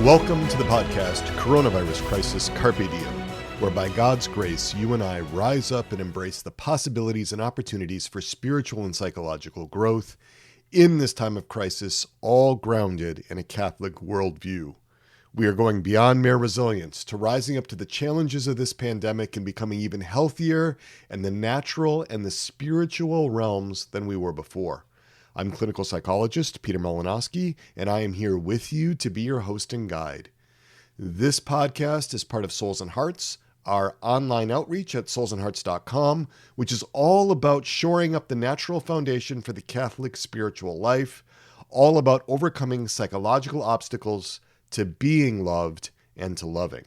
Welcome to the podcast, Coronavirus Crisis Carpe Diem, where by God's grace, you and I rise up and embrace the possibilities and opportunities for spiritual and psychological growth in this time of crisis, all grounded in a Catholic worldview. We are going beyond mere resilience to rising up to the challenges of this pandemic and becoming even healthier in the natural and the spiritual realms than we were before. I'm clinical psychologist Peter Malinowski, and I am here with you to be your host and guide. This podcast is part of Souls and Hearts, our online outreach at soulsandhearts.com, which is all about shoring up the natural foundation for the Catholic spiritual life, all about overcoming psychological obstacles to being loved and to loving.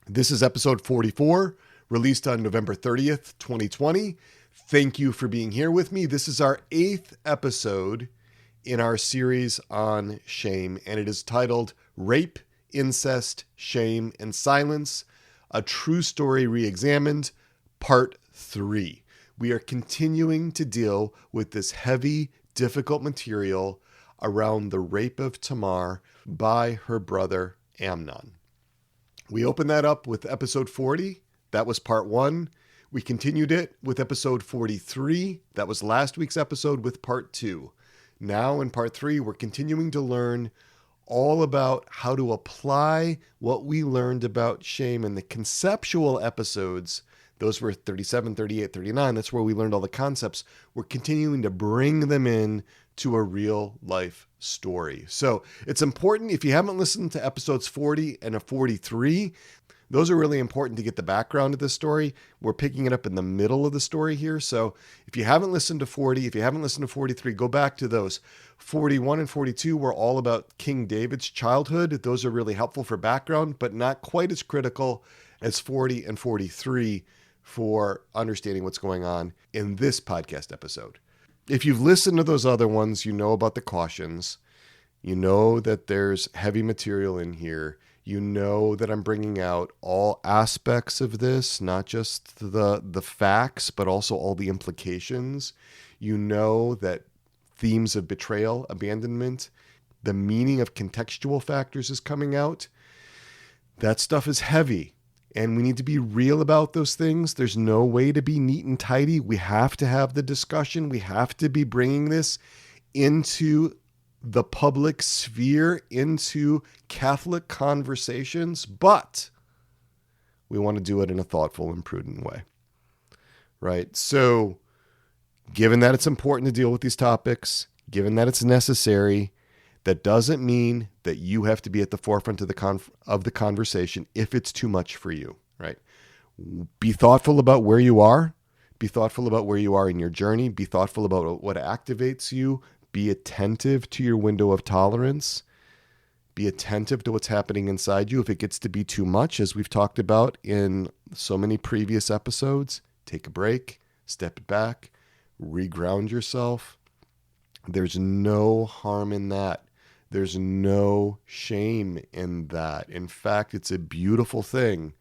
This is episode 44, released on November 30th, 2020. Thank you for being here with me. This is our 8th episode in our series on shame, and it is titled Rape, Incest, Shame, and Silence, A True Story Reexamined, Part 3. We are continuing to deal with this heavy, difficult material around the rape of Tamar by her brother Amnon. We opened that up with episode 40. That was part 1. We continued it with episode 43. That was last week's episode with part 2. Now in part 3, we're continuing to learn all about how to apply what we learned about shame in the conceptual episodes. Those were 37, 38, 39. That's where we learned all the concepts. We're continuing to bring them in to a real life story. So it's important, if you haven't listened to episodes 40 and 43, those are really important to get the background of this story. We're picking it up in the middle of the story here. So if you haven't listened to 40, if you haven't listened to 43, go back to those. 41 and 42 were all about King David's childhood. Those are really helpful for background, but not quite as critical as 40 and 43 for understanding what's going on in this podcast episode. If you've listened to those other ones, you know about the cautions. You know that there's heavy material in here. You know that I'm bringing out all aspects of this, not just the facts, but also all the implications. You know that themes of betrayal, abandonment, the meaning of contextual factors is coming out. That stuff is heavy, and we need to be real about those things. There's no way to be neat and tidy. We have to have the discussion. We have to be bringing this into the public sphere, into Catholic conversations, but we want to do it in a thoughtful and prudent way, right? So given that it's important to deal with these topics, given that it's necessary, that doesn't mean that you have to be at the forefront of the conversation if it's too much for you, right? Be thoughtful about where you are. Be thoughtful about where you are in your journey. Be thoughtful about what activates you. Be attentive to your window of tolerance. Be attentive to what's happening inside you. If it gets to be too much, as we've talked about in so many previous episodes, take a break, step it back, reground yourself. There's no harm in that. There's no shame in that. In fact, it's a beautiful thing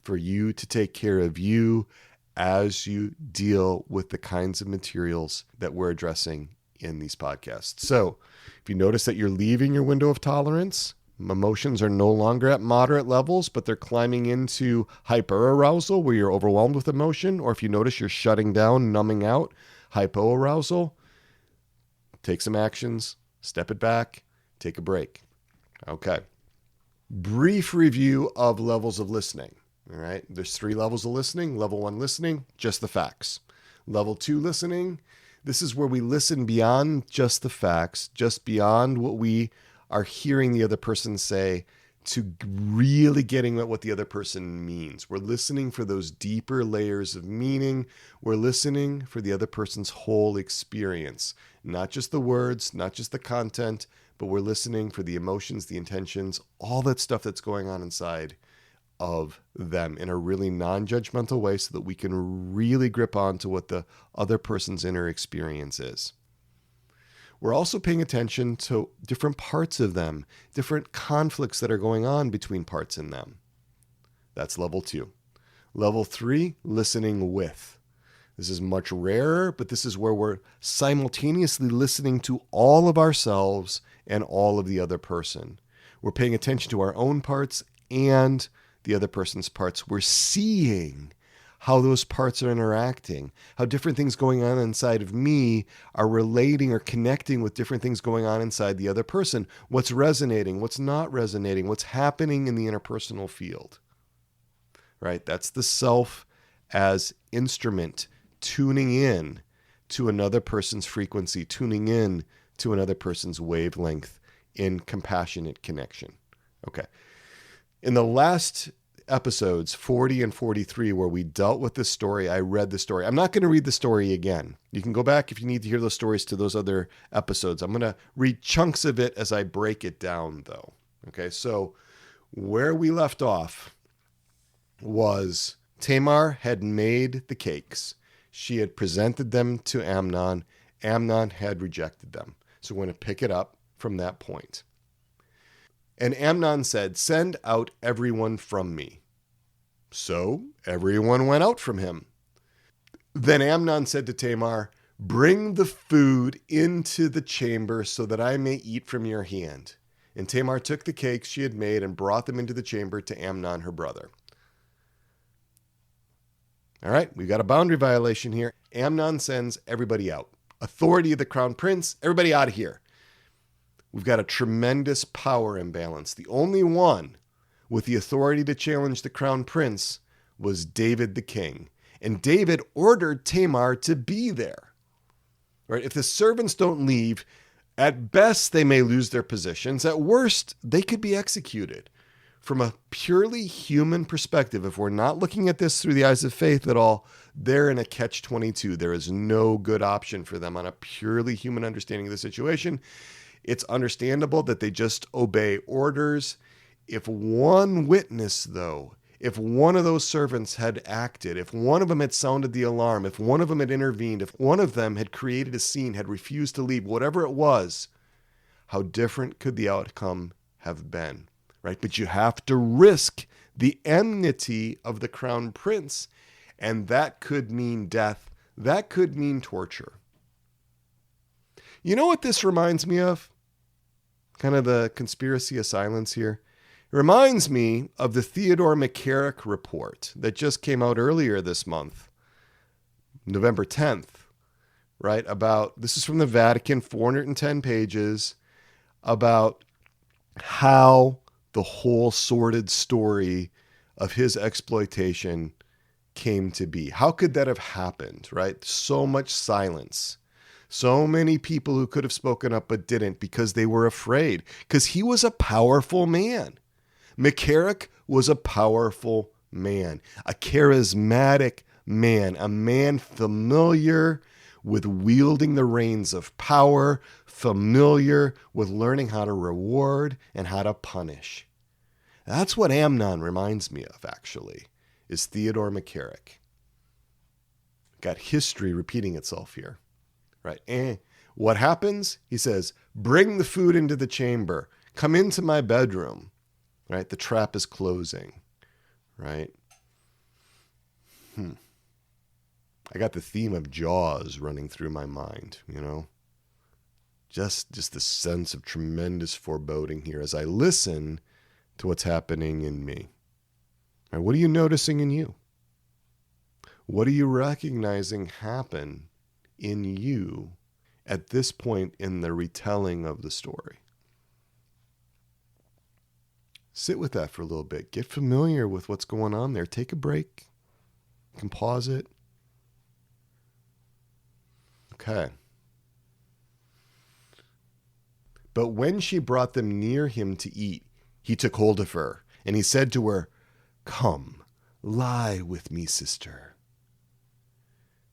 for you to take care of you as you deal with the kinds of materials that we're addressing in these podcasts. So if you notice that you're leaving your window of tolerance, emotions are no longer at moderate levels, but they're climbing into hyperarousal where you're overwhelmed with emotion, or if you notice you're shutting down, numbing out, hypoarousal, take some actions, step it back, take a break. Okay. Brief review of levels of listening. All right. There's 3 levels of listening. Level 1 listening, just the facts. Level 2 listening, this is where we listen beyond just the facts, just beyond what we are hearing the other person say, to really getting at what the other person means. We're listening for those deeper layers of meaning. We're listening for the other person's whole experience, not just the words, not just the content, but we're listening for the emotions, the intentions, all that stuff that's going on inside of them in a really non-judgmental way so that we can really grip onto what the other person's inner experience is. We're also paying attention to different parts of them, different conflicts that are going on between parts in them. That's level 2. Level 3, listening with. This is much rarer, but this is where we're simultaneously listening to all of ourselves and all of the other person. We're paying attention to our own parts and the other person's parts. We're seeing how those parts are interacting, how different things going on inside of me are relating or connecting with different things going on inside the other person. What's resonating, what's not resonating, what's happening in the interpersonal field, right? That's the self as instrument tuning in to another person's frequency, tuning in to another person's wavelength in compassionate connection. Okay. In the last episodes 40 and 43, where we dealt with this story, I read the story. I'm not going to read the story again. You can go back if you need to hear those stories to those other episodes. I'm going to read chunks of it as I break it down, though. Okay, so where we left off was Tamar had made the cakes. She had presented them to Amnon. Amnon had rejected them. So we're going to pick it up from that point. And Amnon said, "Send out everyone from me." So everyone went out from him. Then Amnon said to Tamar, "Bring the food into the chamber so that I may eat from your hand." And Tamar took the cakes she had made and brought them into the chamber to Amnon, her brother. All right, we've got a boundary violation here. Amnon sends everybody out. Authority of the crown prince, everybody out of here. We've got a tremendous power imbalance. The only one with the authority to challenge the crown prince was David the king. And David ordered Tamar to be there. Right? If the servants don't leave, at best they may lose their positions. At worst, they could be executed. From a purely human perspective, if we're not looking at this through the eyes of faith at all, they're in a catch-22. There is no good option for them on a purely human understanding of the situation. It's understandable that they just obey orders. If one witness, though, if one of those servants had acted, if one of them had sounded the alarm, if one of them had intervened, if one of them had created a scene, had refused to leave, whatever it was, how different could the outcome have been, right? But you have to risk the enmity of the crown prince, and that could mean death. That could mean torture. You know what this reminds me of? Kind of the conspiracy of silence here. It reminds me of the Theodore McCarrick report that just came out earlier this month, November 10th, right? This is from the Vatican, 410 pages, about how the whole sordid story of his exploitation came to be. How could that have happened, right? So much silence. So many people who could have spoken up but didn't because they were afraid, because he was a powerful man. McCarrick was a powerful man, a charismatic man, a man familiar with wielding the reins of power, familiar with learning how to reward and how to punish. That's what Amnon reminds me of, actually, is Theodore McCarrick. Got history repeating itself here. Right. And what happens? He says, "Bring the food into the chamber. Come into my bedroom." Right. The trap is closing. Right. I got the theme of Jaws running through my mind, Just the sense of tremendous foreboding here as I listen to what's happening in me. Right, what are you noticing in you? What are you recognizing happen in you at this point in the retelling of the story? Sit with that for a little bit. Get familiar with what's going on there. Take a break. You can pause it. Okay. But when she brought them near him to eat, he took hold of her, and he said to her, "Come, lie with me, sister."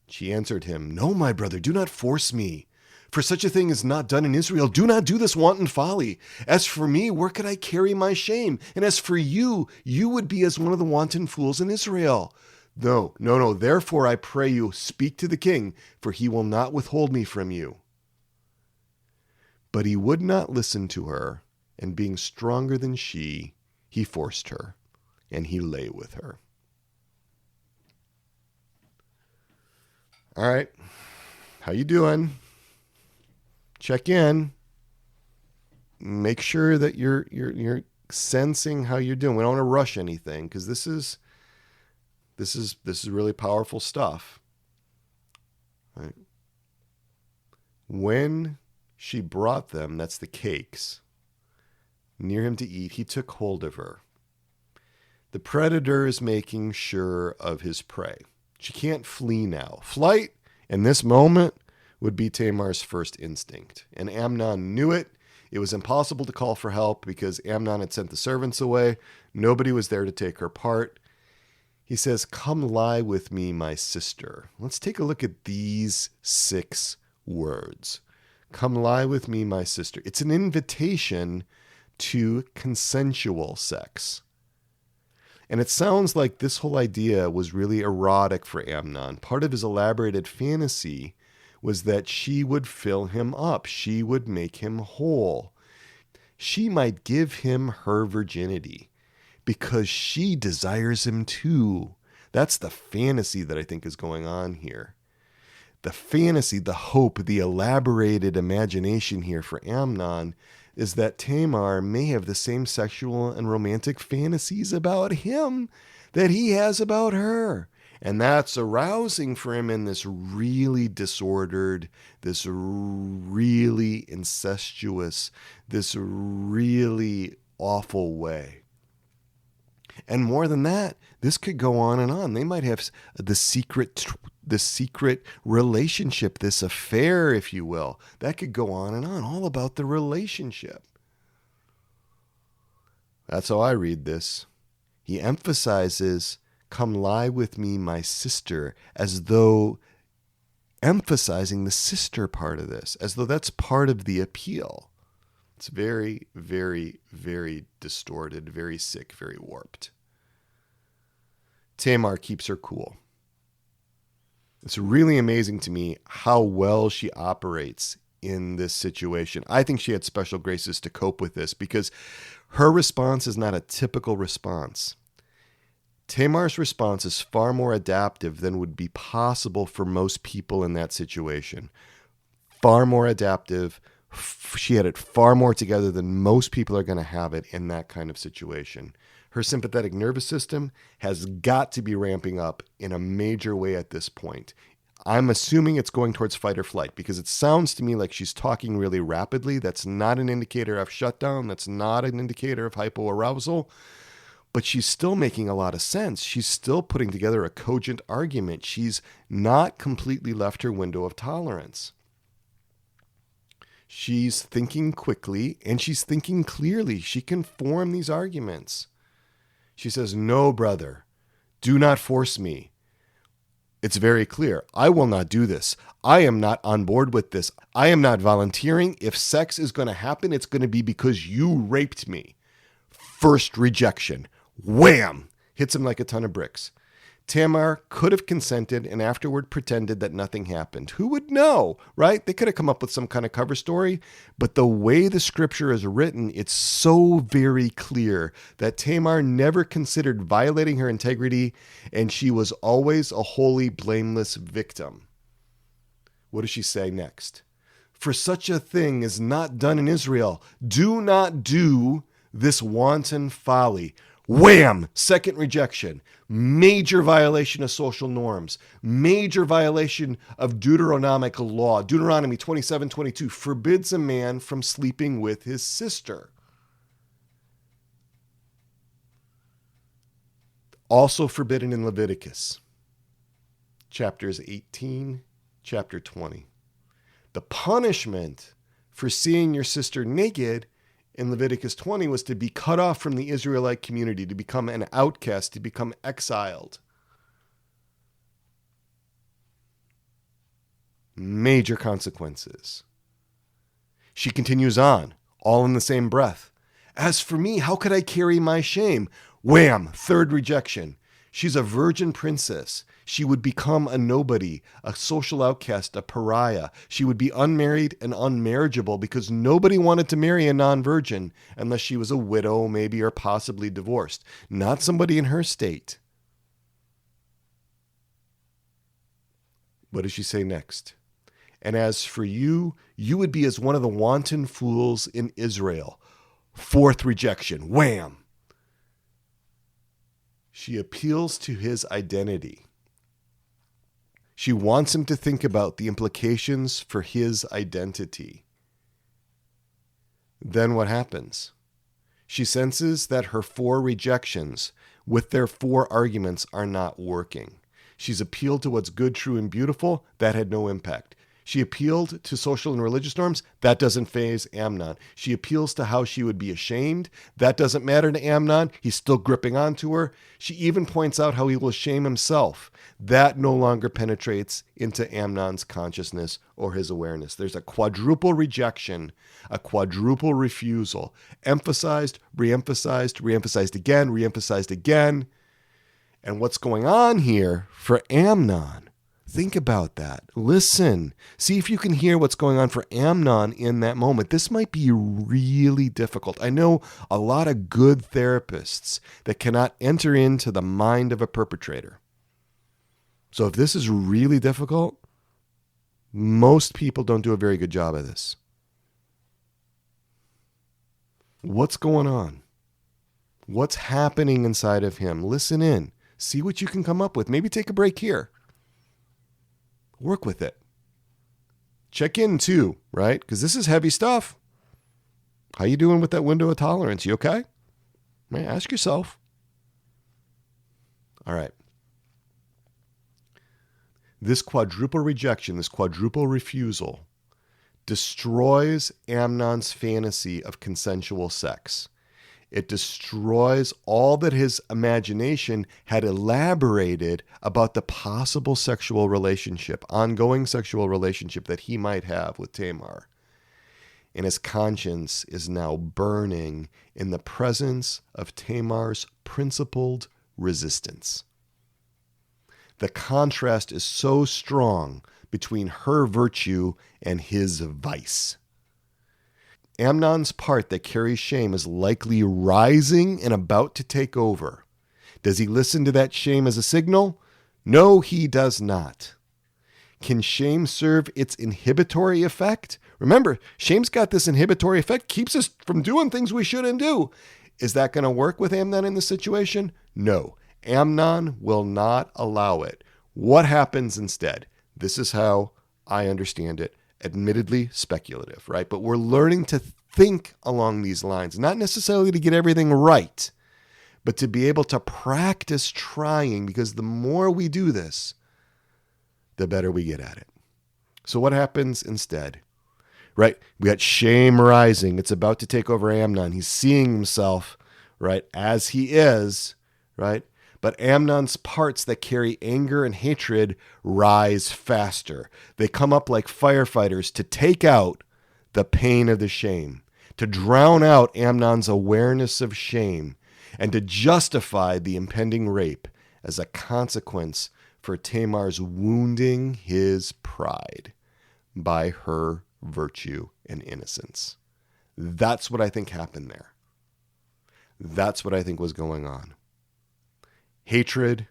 She answered him, "No, my brother, do not force me. For such a thing is not done in Israel. Do not do this wanton folly. As for me, where could I carry my shame? And as for you, you would be as one of the wanton fools in Israel. No. Therefore, I pray you, speak to the king, for he will not withhold me from you." But he would not listen to her, and being stronger than she, he forced her, and he lay with her. All right. How you doing? Check in. make sure that you're sensing how you're doing. We don't want to rush anything, because this is really powerful stuff. Right? When she brought them, that's the cakes, near him to eat, he took hold of her. The predator is making sure of his prey. She can't flee now. Flight in this moment would be Tamar's first instinct. And Amnon knew it. It was impossible to call for help because Amnon had sent the servants away. Nobody was there to take her part. He says, "Come lie with me, my sister." Let's take a look at these 6 words. Come lie with me, my sister. It's an invitation to consensual sex. And it sounds like this whole idea was really erotic for Amnon. Part of his elaborated fantasy was that she would fill him up. She would make him whole. She might give him her virginity because she desires him too. That's the fantasy that I think is going on here. The fantasy, the hope, the elaborated imagination here for Amnon is that Tamar may have the same sexual and romantic fantasies about him that he has about her. And that's arousing for him in this really disordered, this really incestuous, this really awful way. And more than that, this could go on and on. They might have the secret relationship, this affair, if you will. That could go on and on, all about the relationship. That's how I read this. He emphasizes, "Come lie with me, my sister," as though emphasizing the sister part of this, as though that's part of the appeal. It's very, very, very distorted, very sick, very warped. Tamar keeps her cool. It's really amazing to me how well she operates in this situation. I think she had special graces to cope with this because her response is not a typical response. Tamar's response is far more adaptive than would be possible for most people in that situation. Far more adaptive. She had it far more together than most people are going to have it in that kind of situation. Her sympathetic nervous system has got to be ramping up in a major way at this point. I'm assuming it's going towards fight or flight because it sounds to me like she's talking really rapidly. That's not an indicator of shutdown. That's not an indicator of hypoarousal. But she's still making a lot of sense. She's still putting together a cogent argument. She's not completely left her window of tolerance. She's thinking quickly and she's thinking clearly. She can form these arguments. She says, "No, brother, do not force me. It's very clear. I will not do this. I am not on board with this. I am not volunteering. If sex is going to happen, it's going to be because you raped me." First rejection. Wham! Hits him like a ton of bricks. Tamar could have consented and afterward pretended that nothing happened. Who would know, right? They could have come up with some kind of cover story, but the way the scripture is written, it's so very clear that Tamar never considered violating her integrity, and she was always a wholly blameless victim. What does she say next? "For such a thing is not done in Israel. Do not do this wanton folly." Wham! Second rejection. Major violation of social norms. Major violation of Deuteronomic law. Deuteronomy 27:22 forbids a man from sleeping with his sister. Also forbidden in Leviticus. Chapters 18, chapter 20. The punishment for seeing your sister naked in Leviticus 20 was to be cut off from the Israelite community, to become an outcast, to become exiled. Major consequences. She continues on, all in the same breath. "As for me, how could I carry my shame?" Wham! Third rejection. She's a virgin princess. She would become a nobody, a social outcast, a pariah. She would be unmarried and unmarriageable because nobody wanted to marry a non-virgin unless she was a widow, maybe, or possibly divorced. Not somebody in her state. What does she say next? And as for you, you would be as one of the wanton fools in Israel. Fourth rejection. Wham! She appeals to his identity. She wants him to think about the implications for his identity. Then what happens? She senses that her 4 rejections with their 4 arguments are not working. She's appealed to what's good, true, and beautiful. That had no impact. She appealed to social and religious norms. That doesn't faze Amnon. She appeals to how she would be ashamed. That doesn't matter to Amnon. He's still gripping onto her. She even points out how he will shame himself. That no longer penetrates into Amnon's consciousness or his awareness. There's a quadruple rejection, a quadruple refusal. Emphasized, reemphasized, reemphasized again, reemphasized again. And what's going on here for Amnon? Think about that. Listen. See if you can hear what's going on for Amnon in that moment. This might be really difficult. I know a lot of good therapists that cannot enter into the mind of a perpetrator. So if this is really difficult, most people don't do a very good job of this. What's going on? What's happening inside of him? Listen in. See what you can come up with. Maybe take a break here. Work with it. Check in too, right? Because this is heavy stuff. How you doing with that window of tolerance? You okay? Right? Ask yourself. All right. This quadruple rejection, this quadruple refusal, destroys Amnon's fantasy of consensual sex. It destroys all that his imagination had elaborated about the possible sexual relationship, ongoing sexual relationship that he might have with Tamar. And his conscience is now burning in the presence of Tamar's principled resistance. The contrast is so strong between her virtue and his vice. Amnon's part that carries shame is likely rising and about to take over. Does he listen to that shame as a signal? No, he does not. Can shame serve its inhibitory effect? Remember, shame's got this inhibitory effect, keeps us from doing things we shouldn't do. Is that going to work with Amnon in this situation? No. Amnon will not allow it. What happens instead? This is how I understand it. Admittedly speculative, right? But we're learning to think along these lines, not necessarily to get everything right, but to be able to practice trying, because the more we do this, the better we get at it. So what happens instead? Right? We got shame rising. It's about to take over Amnon. He's seeing himself, right, as he is, right? But Amnon's parts that carry anger and hatred rise faster. They come up like firefighters to take out the pain of the shame, to drown out Amnon's awareness of shame, and to justify the impending rape as a consequence for Tamar's wounding his pride by her virtue and innocence. That's what I think happened there. That's what I think was going on. Hatred,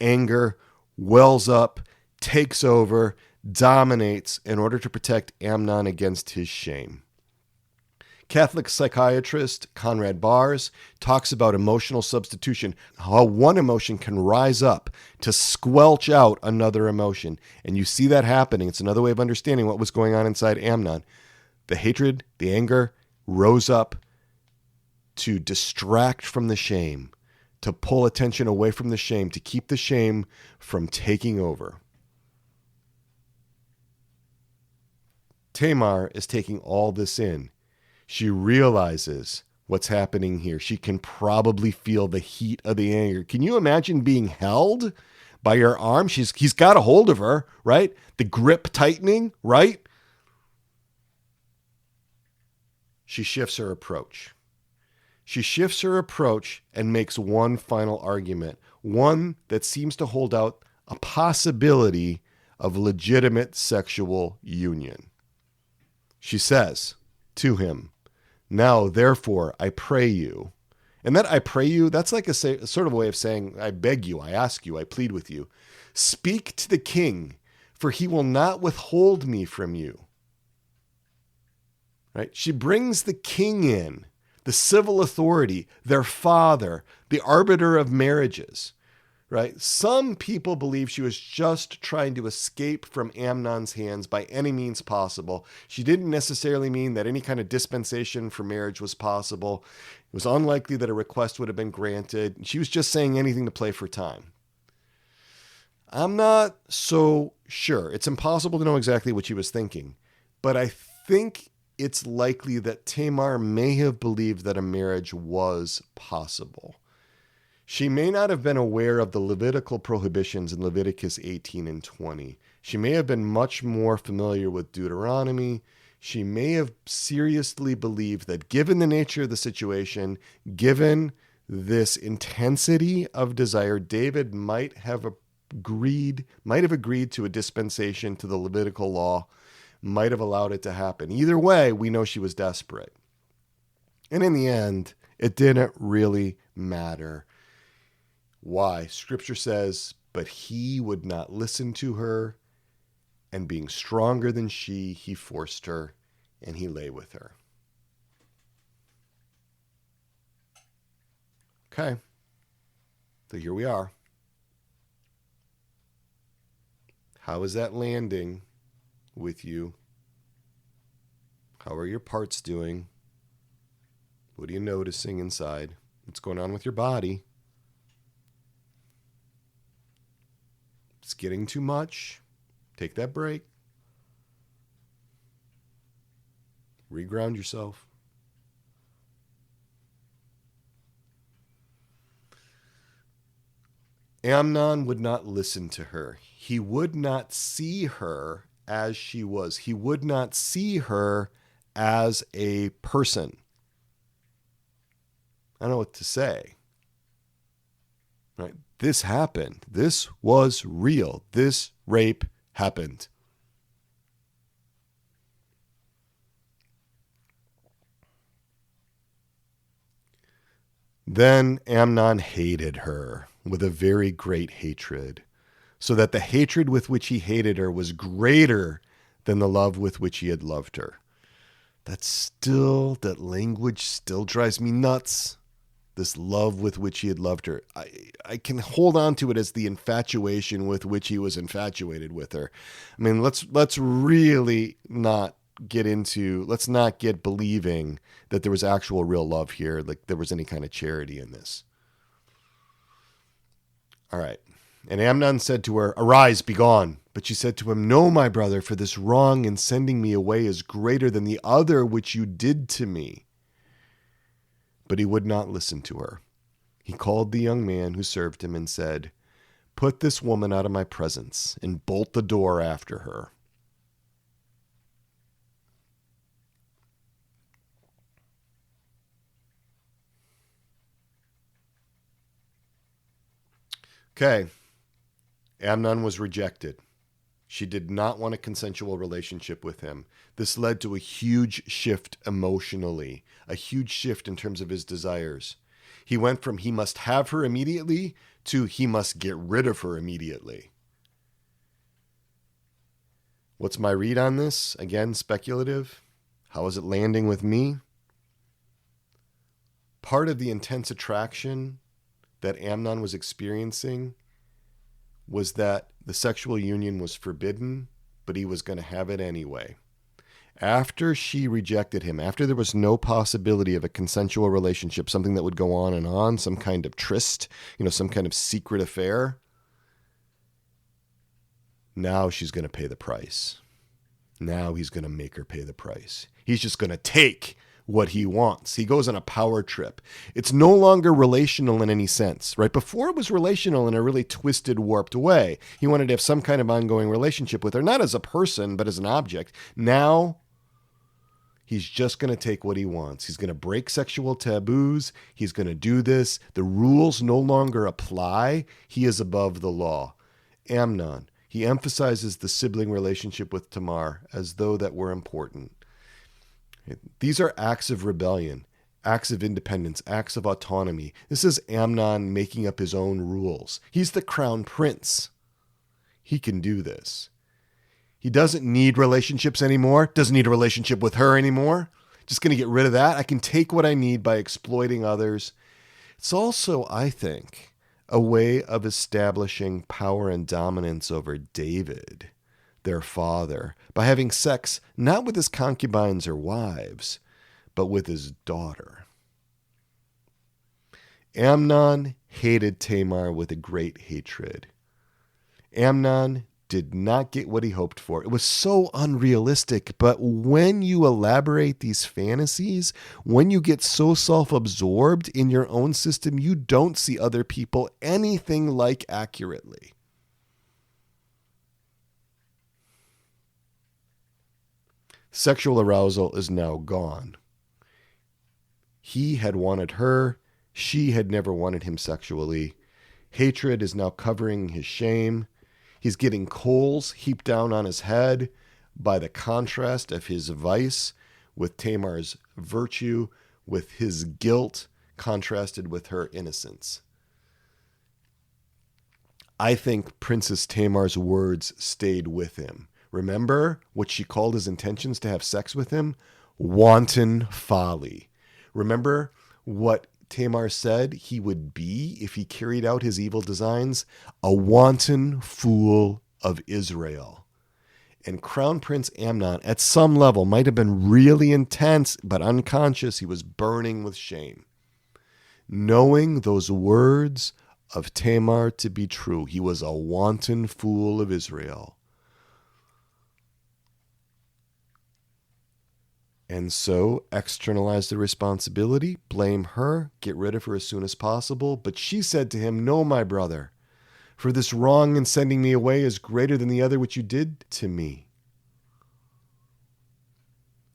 anger, wells up, takes over, dominates in order to protect Amnon against his shame. Catholic psychiatrist Conrad Bars talks about emotional substitution, how one emotion can rise up to squelch out another emotion. And you see that happening. It's another way of understanding what was going on inside Amnon. The hatred, the anger rose up to distract from the shame, to pull attention away from the shame, to keep the shame from taking over. Tamar is taking all this in. She realizes what's happening here. She can probably feel the heat of the anger. Can you imagine being held by her arm? He's got a hold of her, right? The grip tightening, right? She shifts her approach. She shifts her approach and makes one final argument, one that seems to hold out a possibility of legitimate sexual union. She says to him, "Now, therefore, I pray you." And that "I pray you," that's like a sort of a way of saying, I beg you, I ask you, I plead with you. "Speak to the king, for he will not withhold me from you. Right? She brings the king in, the civil authority, their father, the arbiter of marriages. Right? Some people believe she was just trying to escape from Amnon's hands by any means possible. She didn't necessarily mean that any kind of dispensation for marriage was possible. It was unlikely that a request would have been granted. She was just saying anything to play for time. I'm not so sure. It's impossible to know exactly what she was thinking, but I think it's likely that Tamar may have believed that a marriage was possible. She may not have been aware of the Levitical prohibitions in Leviticus 18 and 20. She may have been much more familiar with Deuteronomy. She may have seriously believed that given the nature of the situation, given this intensity of desire, David might have agreed to a dispensation to the Levitical law, might have allowed it to happen. Either way, we know she was desperate. And in the end, it didn't really matter. Why? Scripture says, but he would not listen to her, and being stronger than she, he forced her, and he lay with her. Okay. So here we are. How is that landing with you? How are your parts doing? What are you noticing inside? What's going on with your body? It's getting too much. Take that break. Reground yourself. Amnon would not listen to her. He would not see her as she was. He would not see her as a person. I don't know what to say. Right? This happened. This was real. This rape happened. Then Amnon hated her with a very great hatred, so that the hatred with which he hated her was greater than the love with which he had loved her. That language still drives me nuts. This love with which he had loved her. I can hold on to it as the infatuation with which he was infatuated with her. I mean, let's really not let's not get believing that there was actual real love here, like there was any kind of charity in this. All right. And Amnon said to her, "Arise, be gone." But she said to him, "No, my brother, for this wrong in sending me away is greater than the other which you did to me." But he would not listen to her. He called the young man who served him and said, "Put this woman out of my presence and bolt the door after her." Okay. Amnon was rejected. She did not want a consensual relationship with him. This led to a huge shift emotionally, a huge shift in terms of his desires. He went from he must have her immediately to he must get rid of her immediately. What's my read on this? Again, speculative. How is it landing with me? Part of the intense attraction that Amnon was experiencing was that the sexual union was forbidden, but he was going to have it anyway. After she rejected him, after there was no possibility of a consensual relationship, something that would go on and on, some kind of tryst, some kind of secret affair, now she's going to pay the price. Now he's going to make her pay the price. He's just going to take what he wants. He goes on a power trip. It's no longer relational in any sense, right? Before it was relational in a really twisted, warped way. He wanted to have some kind of ongoing relationship with her, not as a person, but as an object. Now, he's just going to take what he wants. He's going to break sexual taboos. He's going to do this. The rules no longer apply. He is above the law. Amnon, he emphasizes the sibling relationship with Tamar as though that were important. These are acts of rebellion, acts of independence, acts of autonomy. This is Amnon making up his own rules. He's the crown prince. He can do this. He doesn't need relationships anymore, doesn't need a relationship with her anymore. Just going to get rid of that. I can take what I need by exploiting others. It's also, I think, a way of establishing power and dominance over David, their father, by having sex not with his concubines or wives, but with his daughter. Amnon hated Tamar with a great hatred. Amnon did not get what he hoped for. It was so unrealistic, but when you elaborate these fantasies, when you get so self-absorbed in your own system, you don't see other people anything like accurately. Sexual arousal is now gone. He had wanted her. She had never wanted him sexually. Hatred is now covering his shame. He's getting coals heaped down on his head by the contrast of his vice with Tamar's virtue, with his guilt contrasted with her innocence. I think Princess Tamar's words stayed with him. Remember what she called his intentions to have sex with him? Wanton folly. Remember what Tamar said he would be if he carried out his evil designs? A wanton fool of Israel. And Crown Prince Amnon, at some level, might have been really intense, but unconscious. He was burning with shame. Knowing those words of Tamar to be true, he was a wanton fool of Israel. And so externalize the responsibility, blame her, get rid of her as soon as possible. But she said to him, "No, my brother, for this wrong in sending me away is greater than the other which you did to me."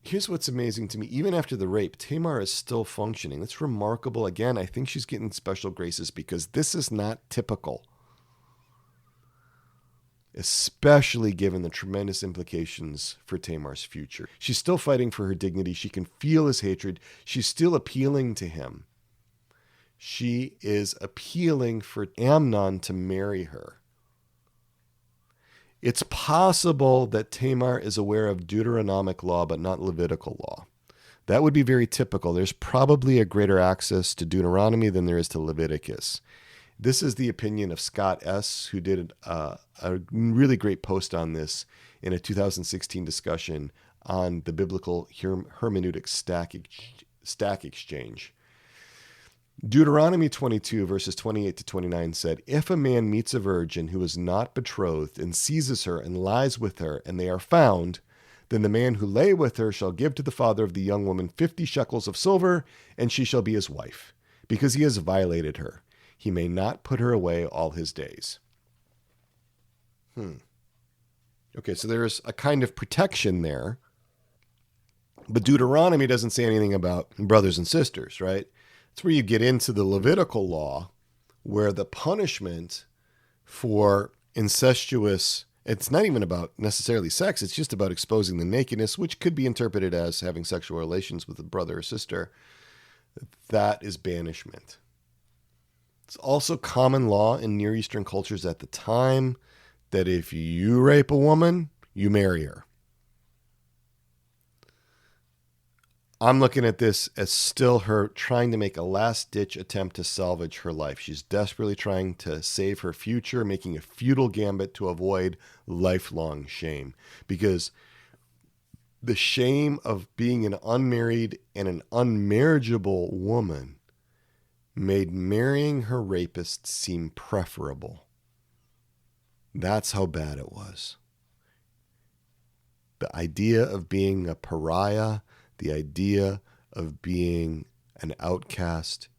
Here's what's amazing to me. Even after the rape, Tamar is still functioning. That's remarkable. Again, I think she's getting special graces because this is not typical, especially given the tremendous implications for Tamar's future. She's still fighting for her dignity. She can feel his hatred. She's still appealing to him. She is appealing for Amnon to marry her. It's possible that Tamar is aware of Deuteronomic law, but not Levitical law. That would be very typical. There's probably a greater access to Deuteronomy than there is to Leviticus. This is the opinion of Scott S., who did a really great post on this in a 2016 discussion on the biblical hermeneutic stack exchange. Deuteronomy 22, verses 28 to 29 said, "If a man meets a virgin who is not betrothed and seizes her and lies with her, and they are found, then the man who lay with her shall give to the father of the young woman 50 shekels of silver, and she shall be his wife, because he has violated her. He may not put her away all his days." Okay, so there's a kind of protection there. But Deuteronomy doesn't say anything about brothers and sisters, right? It's where you get into the Levitical law, where the punishment for incestuous, it's not even about necessarily sex, it's just about exposing the nakedness, which could be interpreted as having sexual relations with a brother or sister. That is banishment. It's also common law in Near Eastern cultures at the time that if you rape a woman, you marry her. I'm looking at this as still her trying to make a last-ditch attempt to salvage her life. She's desperately trying to save her future, making a futile gambit to avoid lifelong shame. Because the shame of being an unmarried and an unmarriageable woman made marrying her rapist seem preferable. That's how bad it was. The idea of being a pariah, the idea of being an outcast,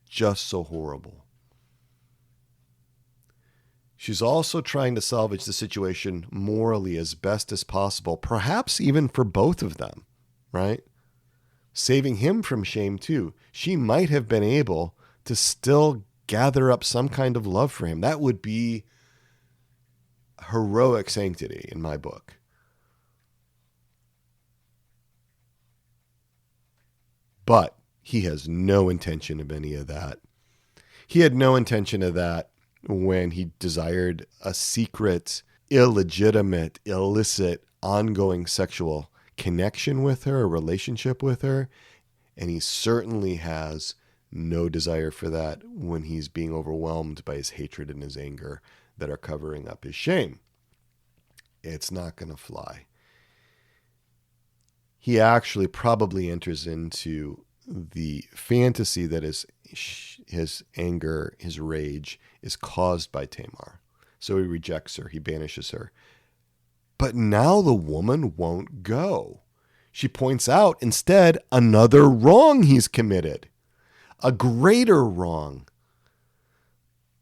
just so horrible. She's also trying to salvage the situation morally as best as possible, perhaps even for both of them, right? Saving him from shame too. She might have been able to still gather up some kind of love for him. That would be heroic sanctity in my book. But he has no intention of any of that. He had no intention of that when he desired a secret illegitimate, illicit, ongoing sexual connection with her, a relationship with her. And he certainly has no desire for that when he's being overwhelmed by his hatred and his anger that are covering up his shame. It's not going to fly. He actually probably enters into the fantasy that his anger, his rage is caused by Tamar. So he rejects her. He banishes her. But now the woman won't go. She points out instead another wrong he's committed, a greater wrong.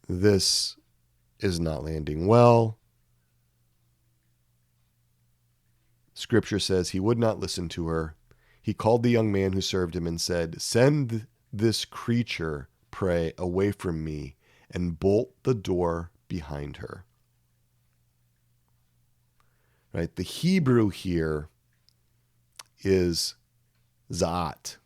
This is not landing well. Scripture says he would not listen to her. He called the young man who served him and said, "Send this creature, pray, away from me, and bolt the door behind her." Right? The Hebrew here is zat,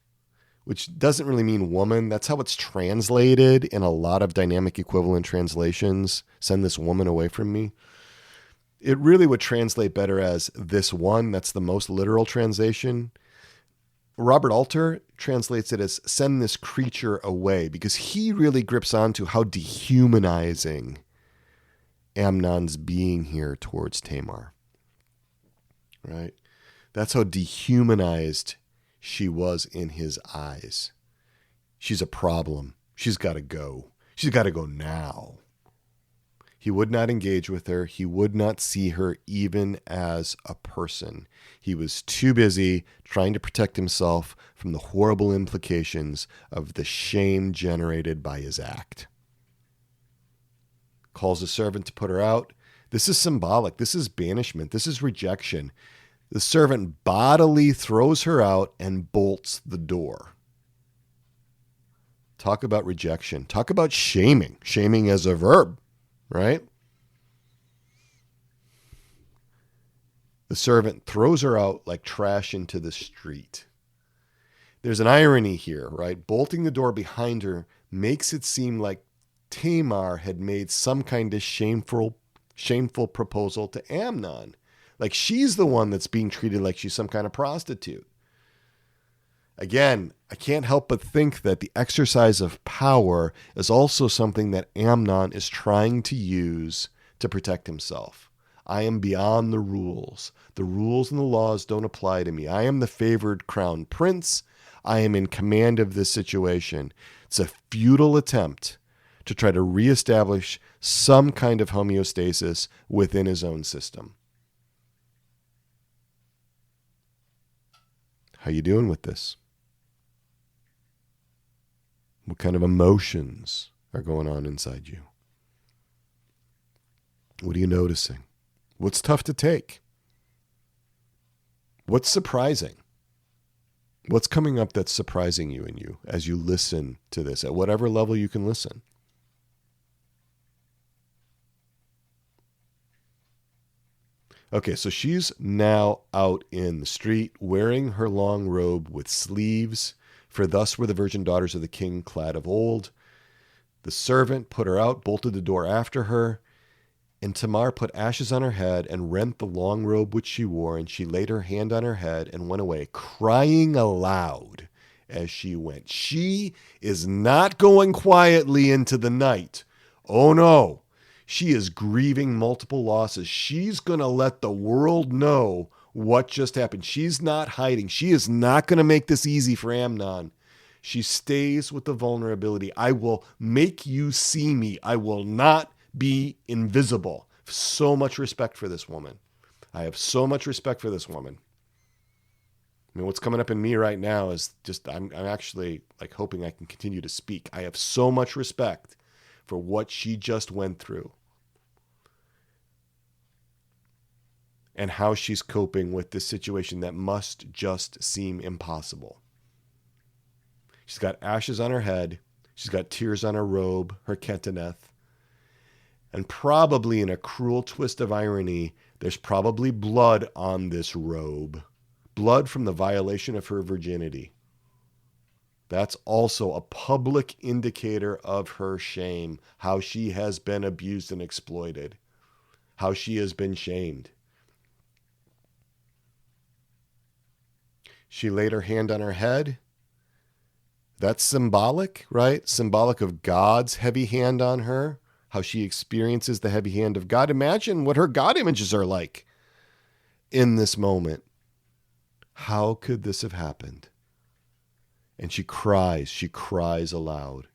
which doesn't really mean woman. That's how it's translated in a lot of dynamic equivalent translations. Send this woman away from me. It really would translate better as this one. That's the most literal translation. Robert Alter translates it as send this creature away, because he really grips onto how dehumanizing Amnon's being here towards Tamar. Right? That's how dehumanized she was in his eyes. She's a problem. She's got to go. She's got to go now. He would not engage with her. He would not see her even as a person. He was too busy trying to protect himself from the horrible implications of the shame generated by his act. Calls a servant to put her out. This is symbolic. This is banishment. This is rejection. The servant bodily throws her out and bolts the door. Talk about rejection. Talk about shaming. Shaming as a verb. Right? The servant throws her out like trash into the street. There's an irony here, right? Bolting the door behind her makes it seem like Tamar had made some kind of shameful proposal to Amnon. Like she's the one that's being treated like she's some kind of prostitute. Again, I can't help but think that the exercise of power is also something that Amnon is trying to use to protect himself. I am beyond the rules. The rules and the laws don't apply to me. I am the favored crown prince. I am in command of this situation. It's a futile attempt to try to reestablish some kind of homeostasis within his own system. How you doing with this? What kind of emotions are going on inside you? What are you noticing? What's tough to take? What's surprising? What's coming up that's surprising you and you as you listen to this, at whatever level you can listen? Okay, so she's now out in the street wearing her long robe with sleeves, for thus were the virgin daughters of the king clad of old. The servant put her out, bolted the door after her, and Tamar put ashes on her head and rent the long robe which she wore, and she laid her hand on her head and went away, crying aloud as she went. She is not going quietly into the night. Oh no. She is grieving multiple losses. She's going to let the world know what just happened. She's not hiding. She is not going to make this easy for Amnon. She stays with the vulnerability. I will make you see me. I will not be invisible. So much respect for this woman. I have so much respect for this woman. I mean, what's coming up in me right now is just, I'm actually like hoping I can continue to speak. I have so much respect for what she just went through and how she's coping with this situation that must just seem impossible. She's got ashes on her head. She's got tears on her robe, her ketaneth. And probably in a cruel twist of irony, there's probably blood on this robe. Blood from the violation of her virginity. That's also a public indicator of her shame, how she has been abused and exploited. how she has been shamed. She laid her hand on her head. That's symbolic, right? Symbolic of God's heavy hand on her, how she experiences the heavy hand of God. Imagine what her God images are like in this moment. How could this have happened? And she cries aloud.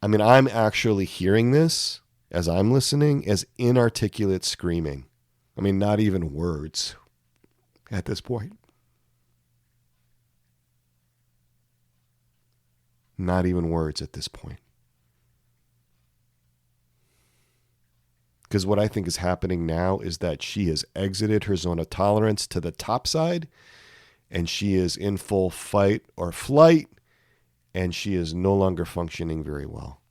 I mean, I'm actually hearing this as I'm listening as inarticulate screaming. I mean, not even words at this point. Not even words at this point. Because what I think is happening now is that she has exited her zone of tolerance to the top side, and she is in full fight or flight, and she is no longer functioning very well.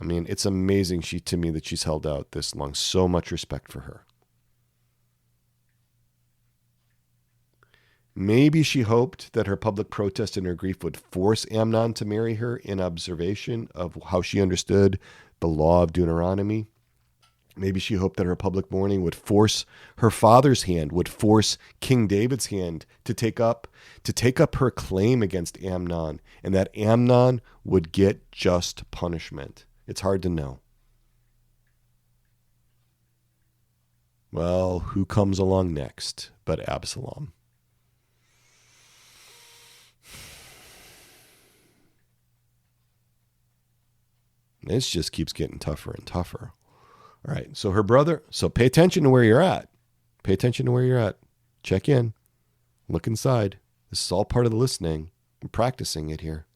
I mean, it's amazing to me that she's held out this long. So much respect for her. Maybe she hoped that her public protest and her grief would force Amnon to marry her in observation of how she understood the law of Deuteronomy. Maybe she hoped that her public mourning would force her father's hand, would force King David's hand to take up her claim against Amnon, and that Amnon would get just punishment. It's hard to know. Well, who comes along next but Absalom? This just keeps getting tougher and tougher. All right, so her brother, so pay attention to where you're at. Pay attention to where you're at. Check in. Look inside. This is all part of the listening. I'm practicing it here.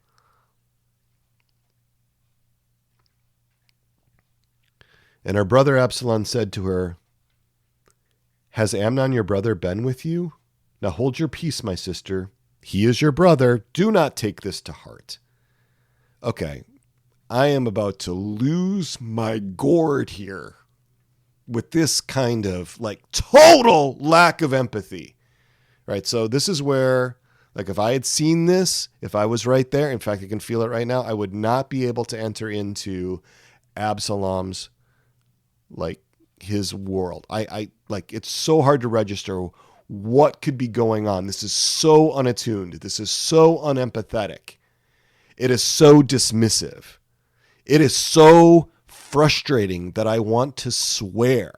And her brother Absalom said to her, "Has Amnon your brother been with you? Now hold your peace, my sister. He is your brother. Do not take this to heart." Okay. I am about to lose my gourd here with this kind of like total lack of empathy, right? So this is where, like, if I had seen this, if I was right there, in fact, I can feel it right now, I would not be able to enter into Absalom's, like, his world. I like, it's so hard to register what could be going on. This is so unattuned. This is so unempathetic. It is so dismissive. It is so frustrating that I want to swear.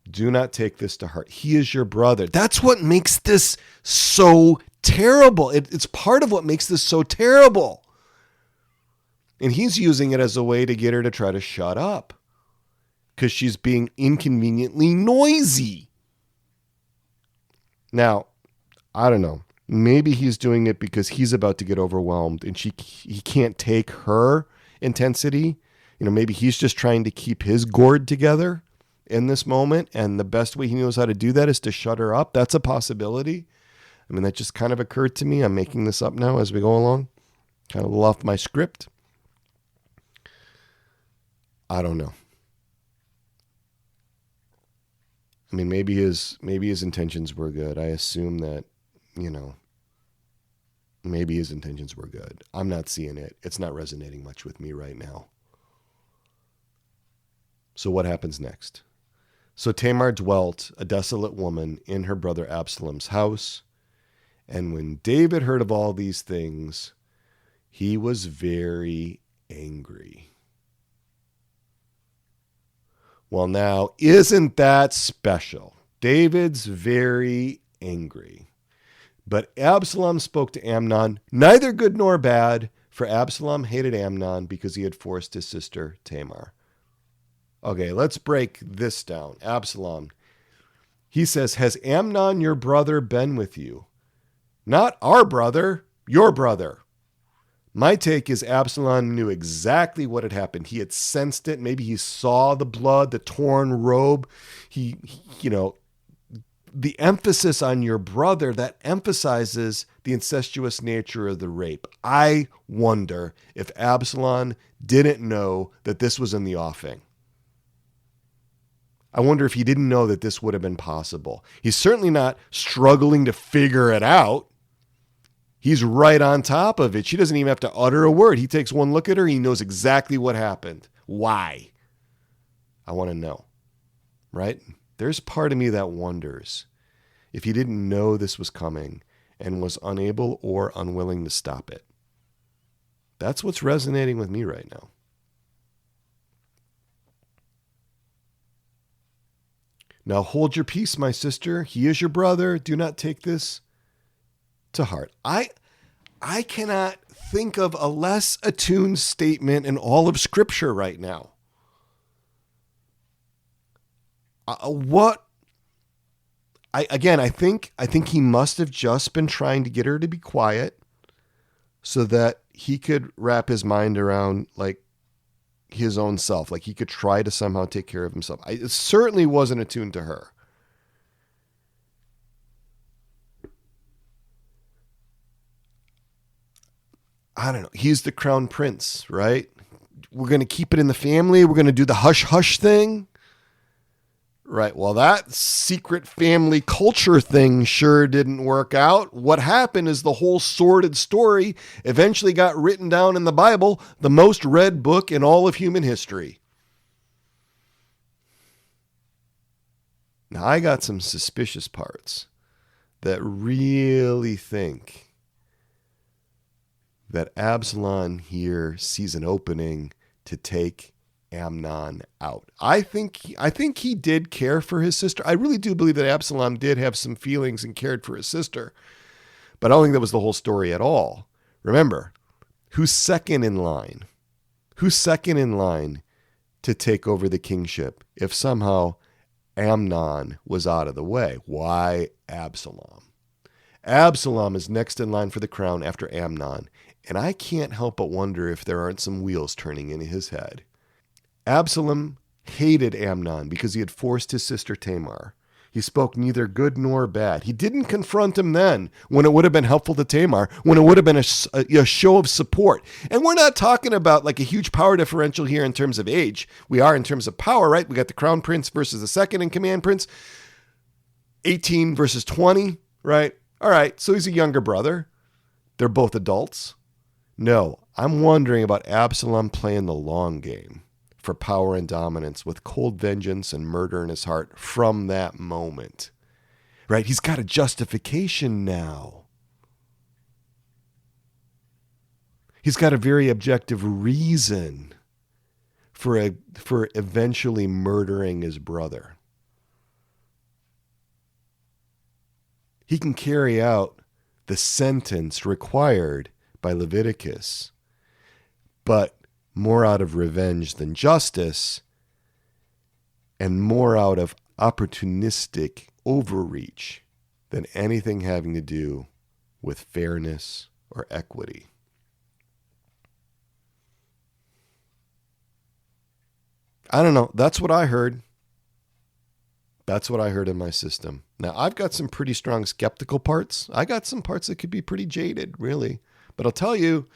Do not take this to heart. He is your brother. That's what makes this so terrible. It's part of what makes this so terrible. And he's using it as a way to get her to try to shut up because she's being inconveniently noisy. Now, I don't know. Maybe he's doing it because he's about to get overwhelmed and he can't take her intensity. You know, maybe he's just trying to keep his gourd together in this moment. And the best way he knows how to do that is to shut her up. That's a possibility. I mean, that just kind of occurred to me. I'm making this up now as we go along. Kind of a little off my script. I don't know. I mean, maybe his intentions were good. I assume that, you know, maybe his intentions were good. I'm not seeing it. It's not resonating much with me right now. So what happens next? So Tamar dwelt, a desolate woman, in her brother Absalom's house. And when David heard of all these things, he was very angry. Well, now, isn't that special? David's very angry. But Absalom spoke to Amnon, neither good nor bad, for Absalom hated Amnon because he had forced his sister Tamar. Okay, let's break this down. Absalom, he says, has Amnon, your brother, been with you? Not our brother, your brother. My take is Absalom knew exactly what had happened. He had sensed it. Maybe he saw the blood, the torn robe. He the emphasis on your brother, that emphasizes the incestuous nature of the rape. I wonder if Absalom didn't know that this was in the offing. I wonder if he didn't know that this would have been possible. He's certainly not struggling to figure it out. He's right on top of it. She doesn't even have to utter a word. He takes one look at her. He knows exactly what happened. Why? I want to know, right? There's part of me that wonders if he didn't know this was coming and was unable or unwilling to stop it. That's what's resonating with me right now. Now hold your peace, my sister. He is your brother. Do not take this to heart. I cannot think of a less attuned statement in all of Scripture right now. I think he must have just been trying to get her to be quiet so that he could wrap his mind around like his own self. Like he could try to somehow take care of himself. It certainly wasn't attuned to her. I don't know. He's the crown prince, right? We're going to keep it in the family. We're going to do the hush hush thing. Right. Well, that secret family culture thing sure didn't work out. What happened is the whole sordid story eventually got written down in the Bible, the most read book in all of human history. Now, I got some suspicious parts that really think that Absalom here sees an opening to take Amnon out. I think he did care for his sister. I really do believe that Absalom did have some feelings and cared for his sister. But I don't think that was the whole story at all. Remember, who's second in line? Who's second in line to take over the kingship if somehow Amnon was out of the way? Why Absalom? Absalom is next in line for the crown after Amnon. And I can't help but wonder if there aren't some wheels turning in his head. Absalom hated Amnon because he had forced his sister Tamar. He spoke neither good nor bad. He didn't confront him then when it would have been helpful to Tamar, when it would have been a show of support. And we're not talking about like a huge power differential here in terms of age. We are in terms of power, right? We got the crown prince versus the second in command prince. 18 versus 20, right? All right, so he's a younger brother. They're both adults. No, I'm wondering about Absalom playing the long game for power and dominance with cold vengeance and murder in his heart from that moment. Right? He's got a justification now. He's got a very objective reason for eventually murdering his brother. He can carry out the sentence required by Leviticus, but more out of revenge than justice, and more out of opportunistic overreach than anything having to do with fairness or equity. I don't know. That's what I heard. That's what I heard in my system. Now, I've got some pretty strong skeptical parts. I got some parts that could be pretty jaded, really. But I'll tell you,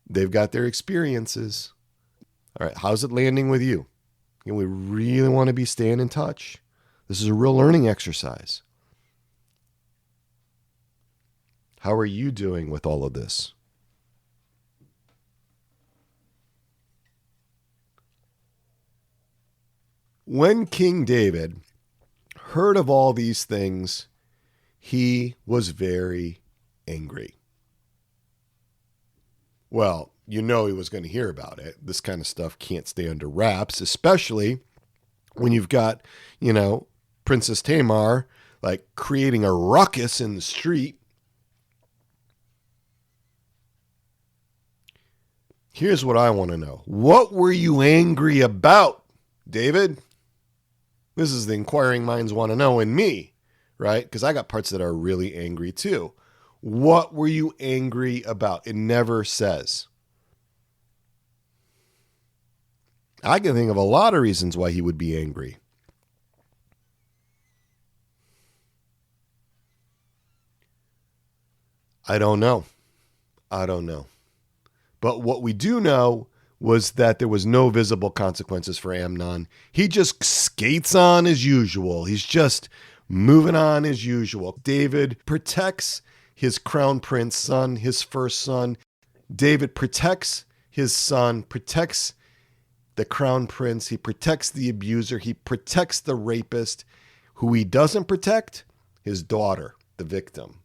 they've got their experiences. All right, how's it landing with you? And we really want to be staying in touch. This is a real learning exercise. How are you doing with all of this? When King David heard of all these things, he was very angry. Well, you know he was going to hear about it. This kind of stuff can't stay under wraps, especially when you've got, Princess Tamar, like creating a ruckus in the street. Here's what I want to know. What were you angry about, David? This is the inquiring minds want to know in me, right? Because I got parts that are really angry too. What were you angry about? It never says. I can think of a lot of reasons why he would be angry. I don't know. But what we do know was that there was no visible consequences for Amnon. He just skates on as usual. He's just moving on as usual. David protects his crown prince son, his first son. David protects his son, protects the crown prince. He protects the abuser. He protects the rapist. Who he doesn't protect? His daughter, the victim.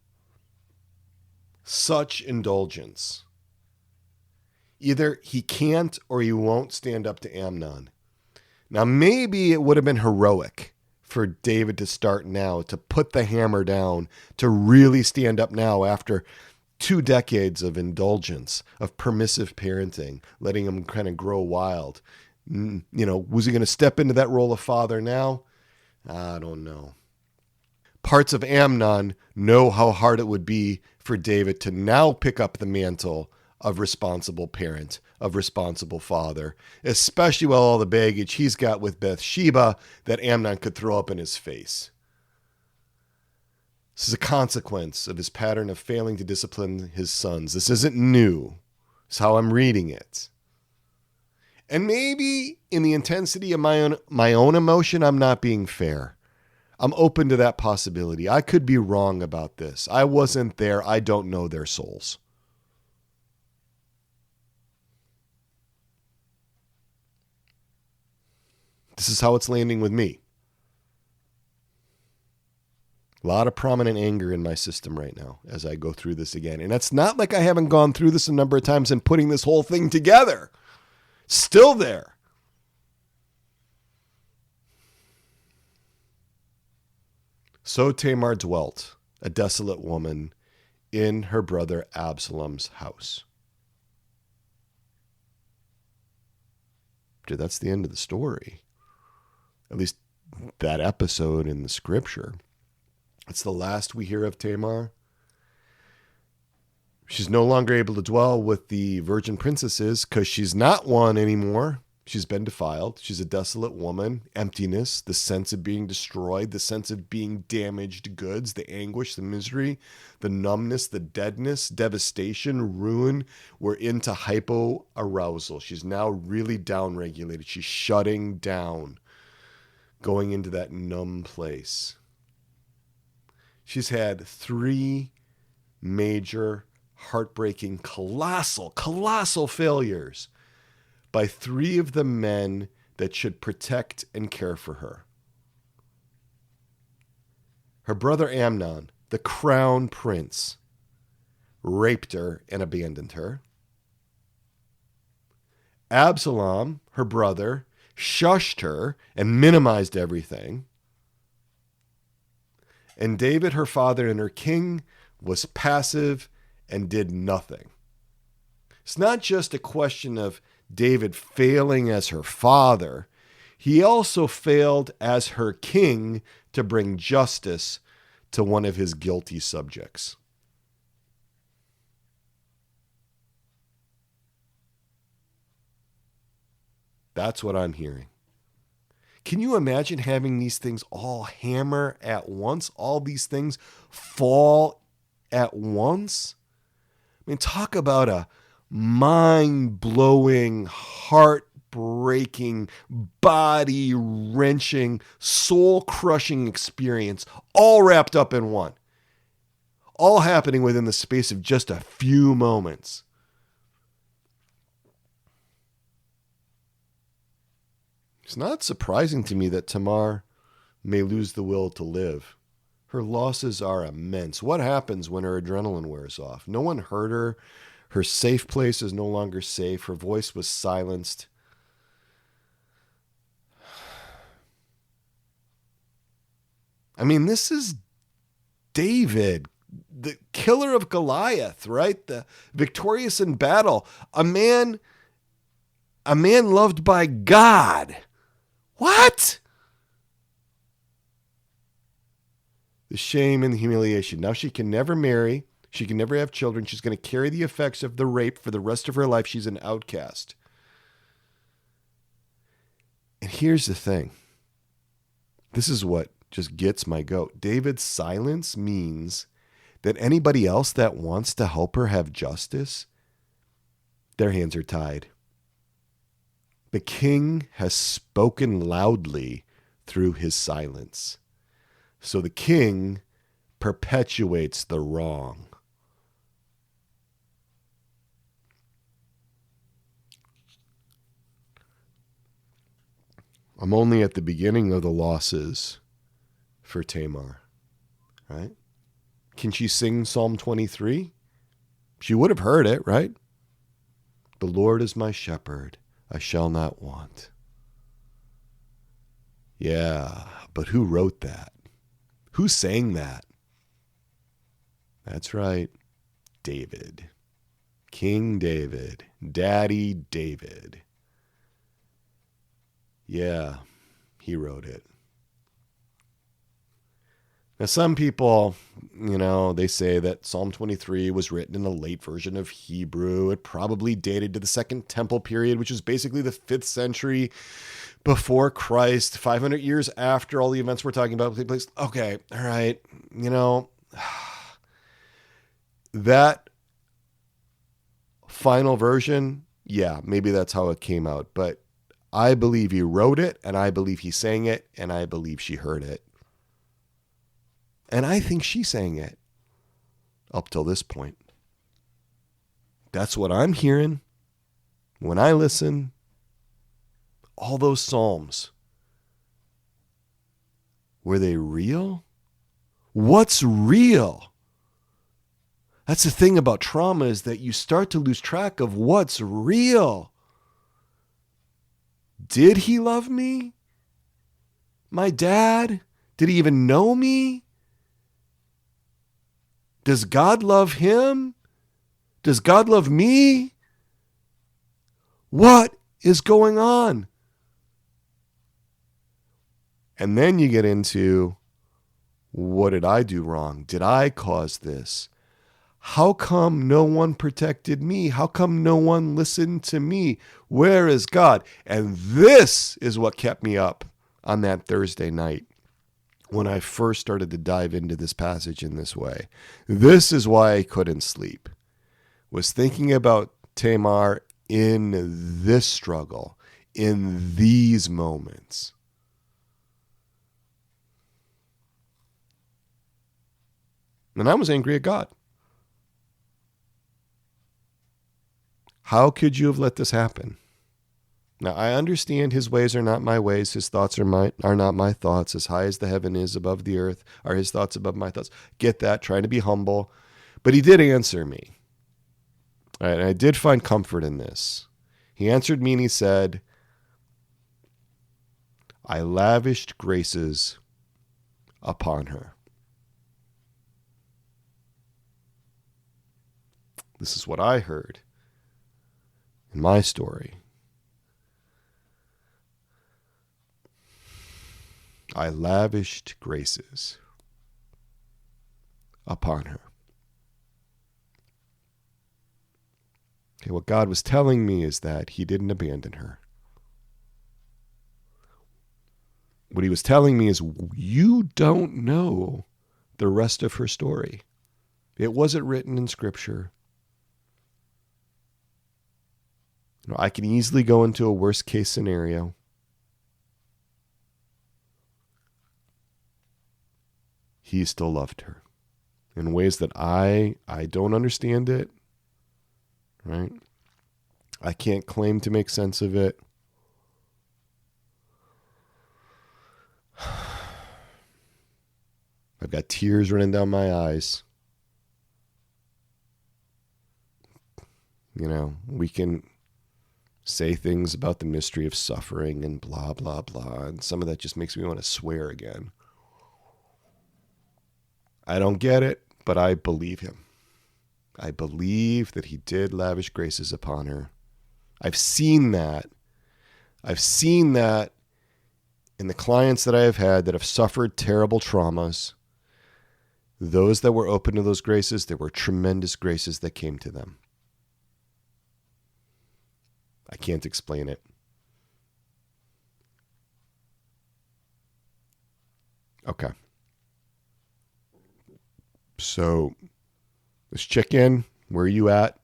Such indulgence. Either he can't or he won't stand up to Amnon. Now, maybe it would have been heroic for David to start now, to put the hammer down, to really stand up now after 2 decades of indulgence, of permissive parenting, letting him kind of grow wild. Was he going to step into that role of father now? I don't know. Parts of Amnon know how hard it would be for David to now pick up the mantle of responsible parent, of responsible father, especially with all the baggage he's got with Bathsheba that Amnon could throw up in his face. This is a consequence of his pattern of failing to discipline his sons. This isn't new. It's how I'm reading it. And maybe in the intensity of my own emotion, I'm not being fair. I'm open to that possibility. I could be wrong about this. I wasn't there. I don't know their souls. This is how it's landing with me. A lot of prominent anger in my system right now as I go through this again. And it's not like I haven't gone through this a number of times and putting this whole thing together. Still there. So Tamar dwelt, a desolate woman, in her brother Absalom's house. Dude, that's the end of the story. At least that episode in the scripture. It's the last we hear of Tamar. She's no longer able to dwell with the virgin princesses because she's not one anymore. She's been defiled. She's a desolate woman. Emptiness, the sense of being destroyed, the sense of being damaged goods, the anguish, the misery, the numbness, the deadness, devastation, ruin. We're into hypoarousal. She's now really downregulated. She's shutting down, going into that numb place. She's had 3 major, heartbreaking, colossal failures by 3 of the men that should protect and care for her. Her brother Amnon, the crown prince, raped her and abandoned her. Absalom, her brother, shushed her and minimized everything. And David, her father and her king, was passive and did nothing. It's not just a question of David failing as her father. He also failed as her king to bring justice to one of his guilty subjects. That's what I'm hearing. Can you imagine having these things all hammer at once? All these things fall at once? I mean, talk about a mind-blowing, heart-breaking, body-wrenching, soul-crushing experience, all wrapped up in one. All happening within the space of just a few moments. It's not surprising to me that Tamar may lose the will to live. Her losses are immense. What happens when her adrenaline wears off? No one heard her. Her safe place is no longer safe. Her voice was silenced. I mean, this is David, the killer of Goliath, right? The victorious in battle. A man loved by God. What? The shame and the humiliation. Now she can never marry. She can never have children. She's going to carry the effects of the rape for the rest of her life. She's an outcast. And here's the thing. This is what just gets my goat. David's silence means that anybody else that wants to help her have justice, their hands are tied. The king has spoken loudly through his silence. So the king perpetuates the wrong. I'm only at the beginning of the losses for Tamar, right? Can she sing Psalm 23? She would have heard it, right? The Lord is my shepherd, I shall not want. Yeah, but who wrote that? Who sang that? That's right, David. King David. Daddy David. Yeah, he wrote it. Now, some people, they say that Psalm 23 was written in a late version of Hebrew. It probably dated to the Second Temple period, which is basically the 5th century before Christ, 500 years after all the events we're talking about take place. Okay, all right, that final version, yeah, maybe that's how it came out. But I believe he wrote it, and I believe he sang it, and I believe she heard it. And I think she sang it up till this point. That's what I'm hearing when I listen. All those Psalms, were they real? What's real? That's the thing about trauma, is that you start to lose track of what's real. Did he love me? My dad? Did he even know me? Does God love him? Does God love me? What is going on? And then you get into, what did I do wrong? Did I cause this? How come no one protected me? How come no one listened to me? Where is God? And this is what kept me up on that Thursday night when I first started to dive into this passage in this way. This is why I couldn't sleep, was thinking about Tamar in this struggle, in these moments. And I was angry at God. How could you have let this happen? Now, I understand his ways are not my ways. His thoughts are not my thoughts. As high as the heaven is above the earth are his thoughts above my thoughts. Get that, trying to be humble. But he did answer me. All right, and I did find comfort in this. He answered me and he said, I lavished graces upon her. This is what I heard in my story. I lavished graces upon her. Okay, what God was telling me is that he didn't abandon her. What he was telling me is, you don't know the rest of her story. It wasn't written in Scripture. I can easily go into a worst case scenario. He still loved her in ways that I don't understand it, right? I can't claim to make sense of it. I've got tears running down my eyes. We can say things about the mystery of suffering and blah, blah, blah. And some of that just makes me want to swear again. I don't get it, but I believe him. I believe that he did lavish graces upon her. I've seen that. I've seen that in the clients that I have had that have suffered terrible traumas. Those that were open to those graces, there were tremendous graces that came to them. I can't explain it. Okay. So let's check in. Where are you at?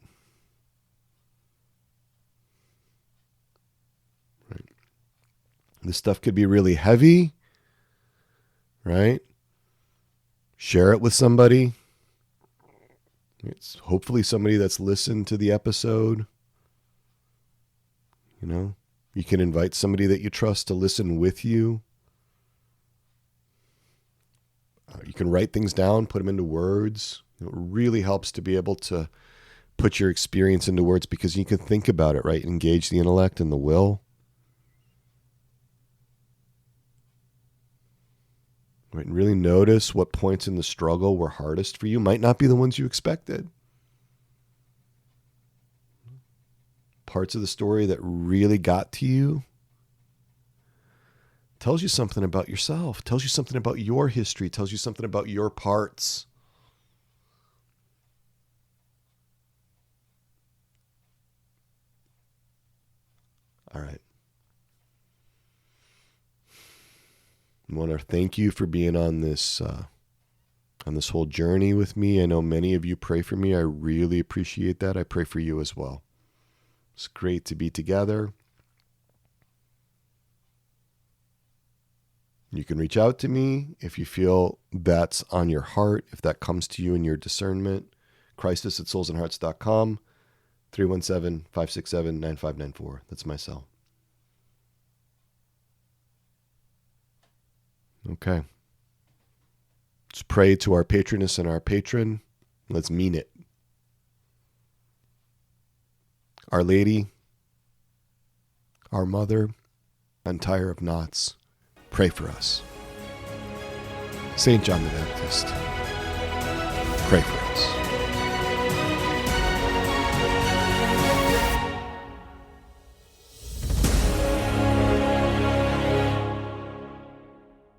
Right. This stuff could be really heavy, right? Share it with somebody. It's hopefully somebody that's listened to the episode. You can invite somebody that you trust to listen with you. You can write things down, put them into words. It really helps to be able to put your experience into words because you can think about it, right? Engage the intellect and the will. Right? And really notice what points in the struggle were hardest for you. Might not be the ones you expected. Parts of the story that really got to you. Tells you something about yourself. Tells you something about your history. Tells you something about your parts. All right. I want to thank you for being on this whole journey with me. I know many of you pray for me. I really appreciate that. I pray for you as well. It's great to be together. You can reach out to me if you feel that's on your heart, if that comes to you in your discernment. Christus@soulsandhearts.com, 317-567-9594. That's my cell. Okay. Let's pray to our patroness and our patron. Let's mean it. Our Lady, our Mother, Untier of Knots, pray for us. St. John the Baptist, pray for us.